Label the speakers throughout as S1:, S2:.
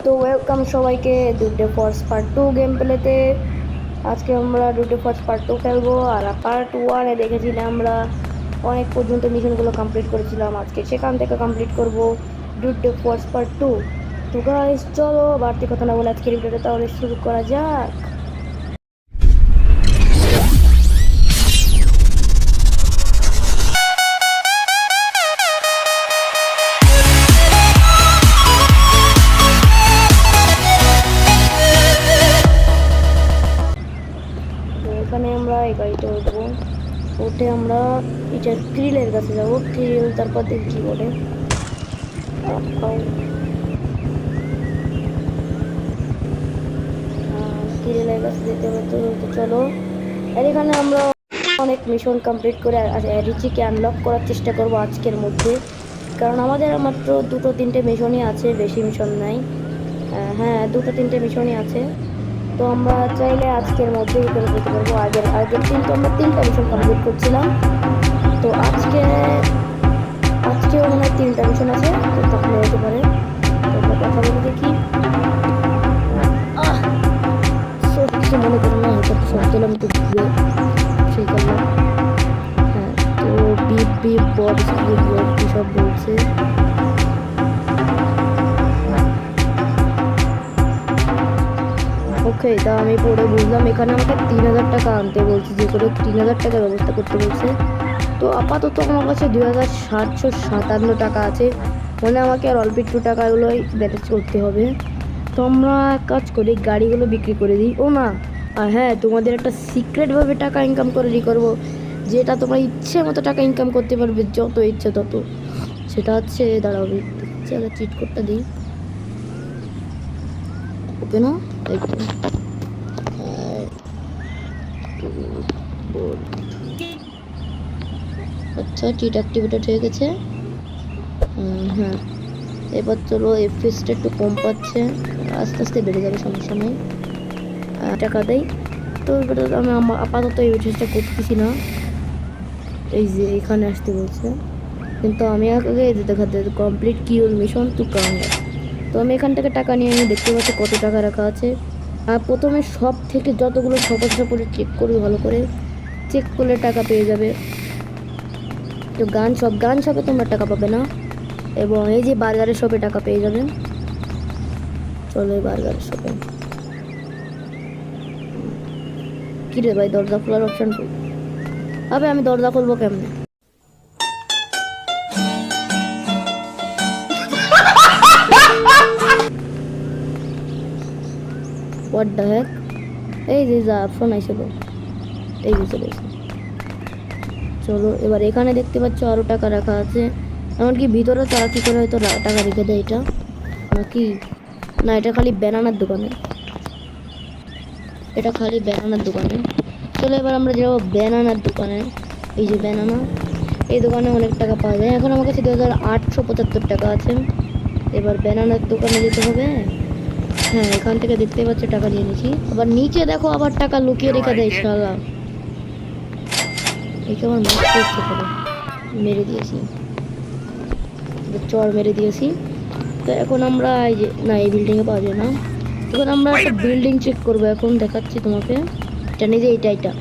S1: তো ওয়েলকাম সবাইকে ডুডে force part 2 game প্লেতে। আজকে আমরা ডুডে ফোর্স পার্ট 2 খেলবো। আর পার্ট 1 এ দেখেছিলাম আমরা অনেক পর্যন্ত মিশনগুলো কমপ্লিট করেছিলাম। আজকে সেখান থেকে কমপ্লিট করব ডুডে ফোর্স পার্ট 2। তো গাইস চলো বাড়তি কথা না বলে আজকের ভিডিওটা তাহলে শুরু করা যাক। এখানে আমরা এই গাড়িতে উঠবো, উঠে আমরা এটা গ্রিলের কাছে যাবো। গ্রিল তারপর দেখি কি বলে। গ্রিলের কাছে যেতে হবে। তো চলো। আর এখানে আমরা অনেক মিশন কমপ্লিট করে রিচিকে আনলক করার চেষ্টা করবো আজকের মধ্যে, কারণ আমাদের মাত্র 2-3টে মিশনই আছে, বেশি মিশন নাই। হ্যাঁ 2-3টে মিশনই আছে। তো আমরা চাইলে আজকের মধ্যেই করে যেতে পারবো। আগের দিন তো আমরা 3টা মিশন কমপ্লিট করছিলাম, তো আজকেও মনে হয় 3টা মিশন আছে, তো তখন হতে পারে। তো আমরা কথা বলে দেখি। সব কিছু মনে করো না, এটা তো সব দিলাম একটু ঘুরে সেই করলাম। হ্যাঁ তো বিপ বিপ বড সব বলছে। ওকে, তা আমি পরে বুঝলাম এখানে আমাকে 3000 টাকা আনতে বলছে, যে করে 3000 টাকার ব্যবস্থা করতে বলছে। তো আপাতত আমার কাছে 2757 টাকা আছে, মানে আমাকে আর অল্প একটু টাকাগুলোই ম্যানেজ করতে হবে। তো আমরা এক কাজ করি, গাড়িগুলো বিক্রি করে দিই। ও না, আর হ্যাঁ তোমাদের একটা সিক্রেটভাবে টাকা ইনকাম করে করবো, যেটা তোমরা ইচ্ছে মতো টাকা ইনকাম করতে পারবে, যত ইচ্ছে তত। সেটা হচ্ছে দাঁড়াবে, চলো চিট কোডটা দিই। ওকে না, আচ্ছা চিট অ্যাক্টিভেটেড হয়ে গেছে। হ্যাঁ এবার চলো, এফএসটা একটু কম পাচ্ছে, আস্তে আস্তে বেড়ে যাবে, সমস্যা নেই। টাকা দেয়। তো এবার আমি আপাতত এই এফএসটা করতেছি না, এই যে এখানে আসতে বলছে, কিন্তু আমি আগে দেখাতে complete Kiul mission to counter. তো আমি এখান থেকে টাকা নিয়ে আমি দেখতে পাচ্ছি কত টাকা রাখা আছে। আর প্রথমে সব থেকে যতগুলো সমস্যা করে চেক করবে, ভালো করে চেক করলে টাকা পেয়ে যাবে। তো গান শপে তোমরা টাকা পাবে না, এবং এই যে বার্গারের শপে টাকা পেয়ে যাবেন। চলো এই বার্গারের শপে। কি রে ভাই, দরজা খোলার অপশন কই? আবে আমি দরজা খুলবো কেমনে? হোয়াট দ্য হেক? এই যে যা অপশন আইছিল, এই যে চলে এসে। চলো এবার এখানে দেখতে পাচ্ছ আরো টাকা রাখা আছে, এমনকি ভিতরে তারা কি করে হয়তো টাকা রেখে দেয়। এটা নাকি না, এটা খালি ব্যানানার দোকানে, এটা খালি ব্যানানার দোকানে। চলো এবার আমরা যাবো ব্যানানার দোকানে। এই যে ব্যানানা, এই দোকানে অনেক টাকা পাওয়া যায়। এখন আমার কাছে 2875 টাকা আছে। এবার ব্যানানার দোকানে যেতে হবে। হ্যাঁ এখান থেকে দেখতে পাচ্ছ টাকা নিয়ে নিয়েছি। আবার নিচে দেখো, আবার টাকা লুকিয়ে রেখে দেয় শালা। একে আমার মাছ করতে পারে, মেরে দিয়েছি, চর মেরে দিয়েছি। তো এখন আমরা এই যে না, এই বিল্ডিংয়ে পাওয়া যায় না। এখন আমরা একটা বিল্ডিং চেক করবো, এখন দেখাচ্ছি তোমাকে। জানি যে এটা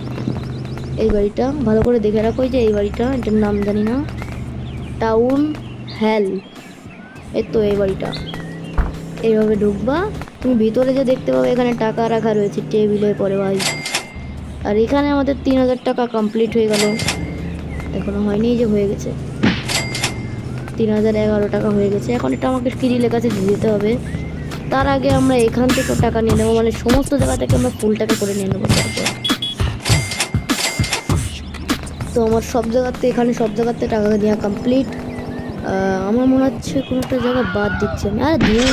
S1: এই বাড়িটা ভালো করে দেখে রাখো, যে এই বাড়িটা, এটার নাম জানি না, টাউন হ্যাল। এই তো এই বাড়িটা। এইভাবে ঢুকবা, তুমি ভিতরে যে দেখতে পাবে এখানে টাকা রাখা রয়েছে টেবিলের পরে ভাই। আর এখানে আমাদের 3000 টাকা কমপ্লিট হয়ে গেল, এখনো হয়নি, যে হয়ে গেছে 3011 টাকা হয়ে গেছে। এখন এটা আমাকে কিরিলের কাছে দিতে হবে। তার আগে আমরা এখান থেকে টাকা নিয়ে নেবো, মানে সমস্ত জায়গা থেকে আমরা ফুল টাকা করে নিয়ে নেবো। তারপর তো আমার এখানে সব জায়গাতে টাকা নেওয়া কমপ্লিট। আমার মনে হচ্ছে কোনো একটা জায়গা বাদ দিচ্ছে আমি, আর দিয়ে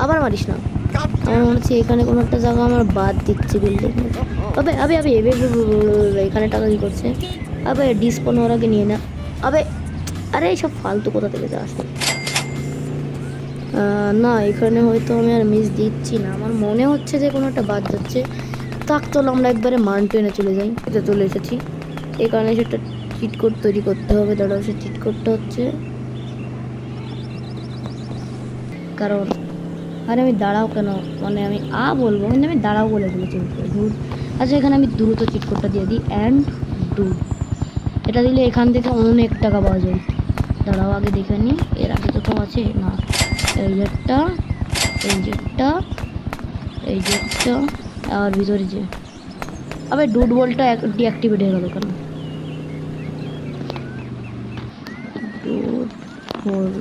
S1: আবার মারিস না। আমার মনে হচ্ছে এখানে কোনো একটা জায়গা আমার বাদ দিচ্ছে বিল্ডিং। আবে আবে আবে এখানে টাকা কি করছে? আবে ডিসপন হওয়ার আগে নিয়ে না। আবে আরে এইসব ফালতু কোথা থেকে আসে? না এখানে হয়তো আমি আর মিস দিচ্ছি না, আমার মনে হচ্ছে যে কোনো একটা বাদ যাচ্ছে। থাক চলো আমরা একবারে মাউন্টেনে চলে যাই। এটা চলে এসেছি, এখানে সেটা চিট কোড তৈরি করতে হবে। দাঁড়াও, সে চিট কোডটা হচ্ছে কারণ আরে আমি দাঁড়াও কেন, মানে আমি বলবো কিন্তু আমি দাঁড়াও বলে দিয়েছি ধুর। আচ্ছা এখানে আমি দ্রুত চিট কোডটা দিয়ে দিই, অ্যান্ড ডু। এটা দিলে এখান থেকে অনেক টাকা পাওয়া যায়। দাঁড়াও আগে দেখে নিই, এর আগে তো কেউ আছে না। এই জেটটা, এই জেটটা, এই জেটটা, আর ভিতরে যে আবার ডুড বলটা ডিঅ্যাক্টিভেট হয়ে গেল কেন? ডুড বল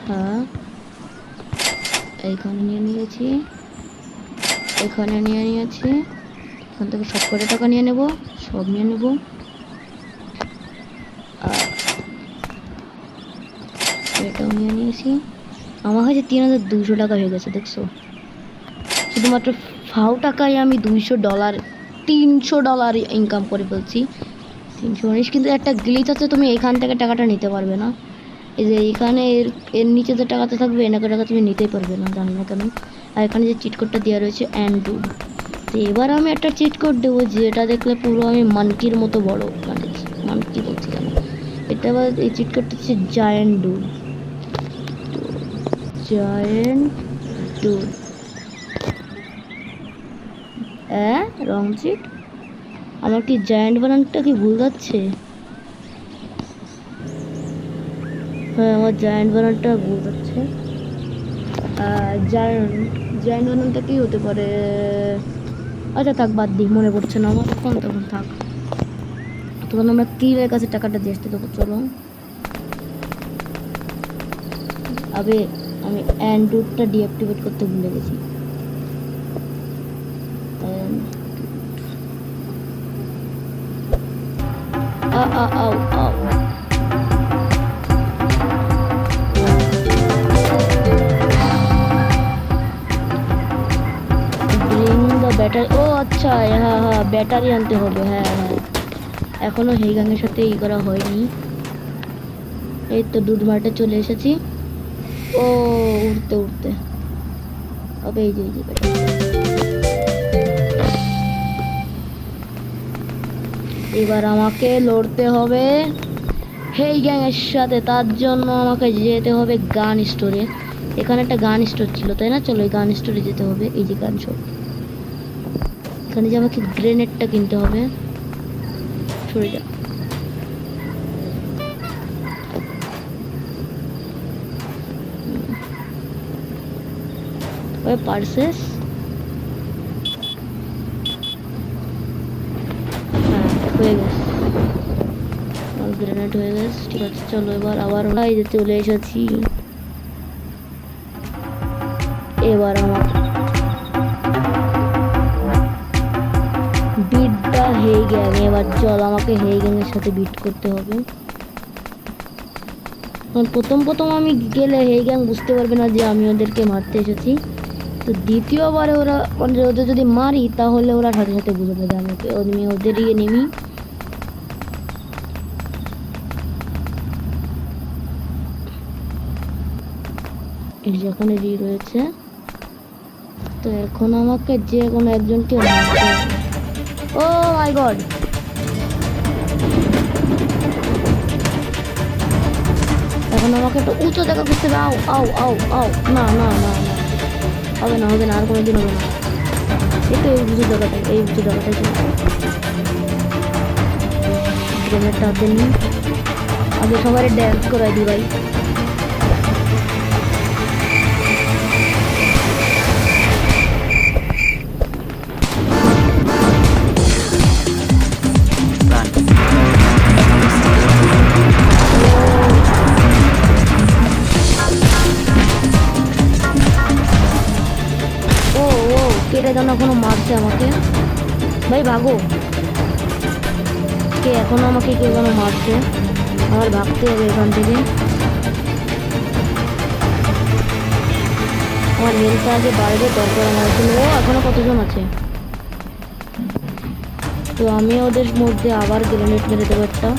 S1: হ্যাঁ, এইখানে নিয়ে নিয়েছি, এখানে নিয়ে নিয়েছি, এখান থেকে সব কটা টাকা নিয়ে নেব, সব নিয়ে নেব। এটাও নিয়ে নিয়েছি। আমার কাছে 3200 টাকা হয়ে গেছে, দেখছো? শুধুমাত্র ফাও টাকায় আমি $200 $300 ইনকাম করে ফেলছি। 319, কিন্তু একটা গ্লিচ আছে, তুমি এখান থেকে টাকাটা নিতে পারবে না। এই যে এখানে এর নিচে যে টাকাটা থাকবে এনাকে টাকা তুমি নিতেই পারবে না, জানি না কেন। আর এখানে যে চিট কোডটা দেওয়া রয়েছে অ্যান্ড ডু, তো এবার আমি একটা চিট কোড দেবো যেটা দেখলে পুরো আমি মানকির মতো বড়, মানে মানকি বলছি কেন, এটা আবার এই চিট কোডটা হচ্ছে giant do, giant do. Wrong cheat, আমার কি জায়ান্ট বানানটা কি ভুল যাচ্ছে? হ্যাঁ, আমার জায়ান্ট বানানটা ভুল যাচ্ছে। জায়ান্ট বানানটা কি হতে পারে? আচ্ছা থাক, বাদ দিই, মনে পড়ছে না আমার তখন, থাক। তখন আমরা কিলের কাছে টাকাটা দিয়ে আসতে দেবো। চলো আবে আমি অ্যান্ড্রয়েডটা ডিঅ্যাক্টিভেট করতে ভুলে গেছি। ব্যাটারি, ও আচ্ছা, হ্যাঁ হ্যাঁ ব্যাটারি আনতে হবে, হ্যাঁ হ্যাঁ। এখনো হেইগাংয়ের সাথে ই করা হয়নি। এই তো দুধ মার্টে চলে এসেছি। ও উঠতে উঠতে হবে, এই যে এবার আমাকে লড়তে হবে হেইগাংয়ের সাথে। তার জন্য আমাকে যেতে হবে গান স্টোরে। এখানে একটা গান স্টোর ছিল তাই না? চলো এই গান স্টোরে যেতে হবে। এই যে গান শপ, এখানে যে আমাকে গ্রেনেডটা কিনতে হবে। সরে যা। ওই পার্সেস, হ্যাঁ হয়ে গেছে, গ্রেনেড হয়ে গেছে। ঠিক আছে চলো এবার আবার এই যে চলে এসেছি। এবার আমার বিটটা হেইগ্যাং, এবার চল আমাকে হেইগ্যাংয়ের সাথে বিট করতে হবে। প্রথম আমি গেলে হেইগ্যাং বুঝতে পারবে না যে আমি ওদেরকে মারতে এসেছি। তো দ্বিতীয়বারে ওরা, মানে ওদের যদি মারি তাহলে ওরা সাথে সাথে বুঝে যাবে আমি ওদেরই নেমি। এই যেখানে রি রয়েছে, তো এখন আমাকে যে কোনো একজনকে মারতে হবে। ও মাই গড, এখন আমাকে একটা উঁচু জায়গা করতে হবে। আও আও আও আও, না না না না, হবে না হবে না, আর কোনোদিন হবে না। এই তো এই উঁচু জায়গাটাই, এই উঁচু জায়গাটাই গ্রেনেডটা হাতে নিই, আগে সবাই ড্যান্স করাই দিই ভাই। কেটে যেন এখনো মারছে আমাকে, ভাই ভাগো। কে এখনো আমাকে কে যেন মারছে, আমার ভাগতে হবে এখান থেকে। আমার হেলথ আগে বাইরে দরকার আমার জন্য। ও এখনো কতজন আছে, তো আমি ওদের মধ্যে আবার গ্রেনেড মেরে দেবো একটা।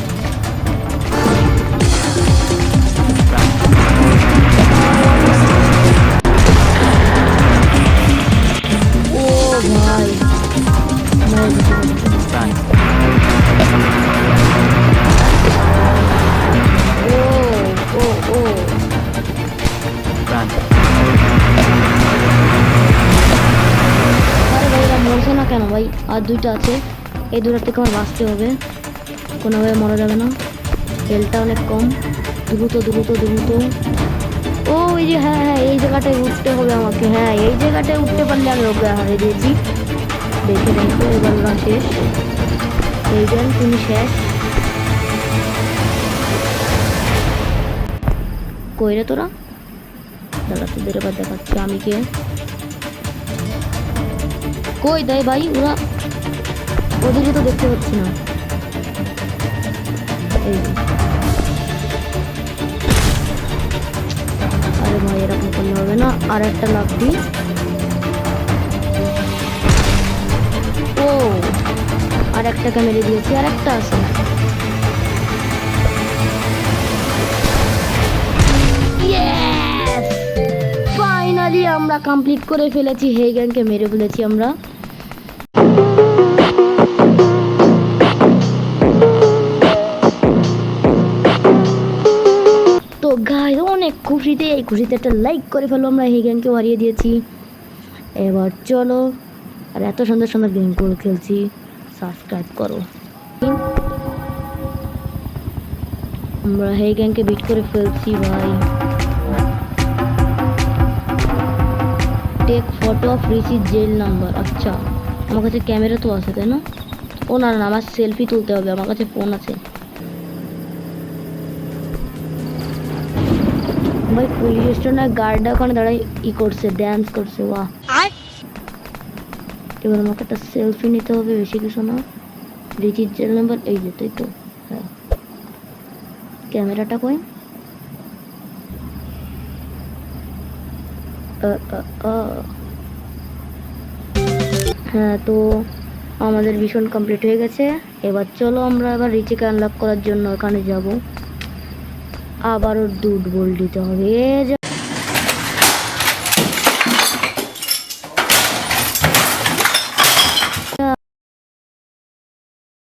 S1: আর দুইটা আছে, এই দুটার থেকে আমার বাঁচতে হবে, কোনোভাবে মরা যাবে না। হেলটা অনেক কম। দ্রুত দ্রুত দ্রুত। ও এই যে, হ্যাঁ হ্যাঁ, এই জায়গাটায় উঠতে হবে আমাকে। হ্যাঁ, এই জায়গাটায় উঠতে পারলে আমি ওকে হারিয়ে দিয়েছি। দেখে দেখো, এবার ওরা শেষ। এই গেল, তুমি শেষ। কই রে তোরা? দাদা তোদের এবার দেখাচ্ছি আমি কে। কই দেয় ভাই ওরা? ওদিকে তো দেখতে পাচ্ছি না। এই যে। আরে ভাই, এরকম করলে হবে না। আর একটা লাফ দিই। ও, আর একটাকে মেরে দিয়েছি, আর একটা আছে। ফাইনালি আমরা কমপ্লিট করে ফেলেছি, হেইগেনকে মেরে ফেলেছি আমরা। তো গাইস, অনেক খুশিতে, এই খুশিতে একটা লাইক করে ফেলো, আমরা হেইগেনকে হারিয়ে দিয়েছি। এবার চলো, আর এত সুন্দর সুন্দর গেম করে খেলছি, সাবস্ক্রাইব করো। আমরা হেইগেনকে বিট করে ফেলছি ভাই। Take photo of receive gel number. আচ্ছা, আমার কাছে ক্যামেরা তো আছে, তাই না? ও না না, আমার সেলফি তুলতে হবে, আমার কাছে ফোন আছে ভাই। পুলিশ স্টেশনের গার্ডটা ওখানে দাঁড়াই করছে, ড্যান্স করছে, বাহ। এবার আমাকে একটা সেলফি নিতে হবে, বেশি কিছু না। রিসিভ জেল নাম্বার, এই যে, তাই তো। হ্যাঁ, ক্যামেরাটা কই? হ্যাঁ, তো আমাদের মিশন কমপ্লিট হয়ে গেছে। এবার চলো আমরা এবার রিচিকে আনলক করার জন্য ওখানে যাব। আবারও দুধ বল দিতে হবে।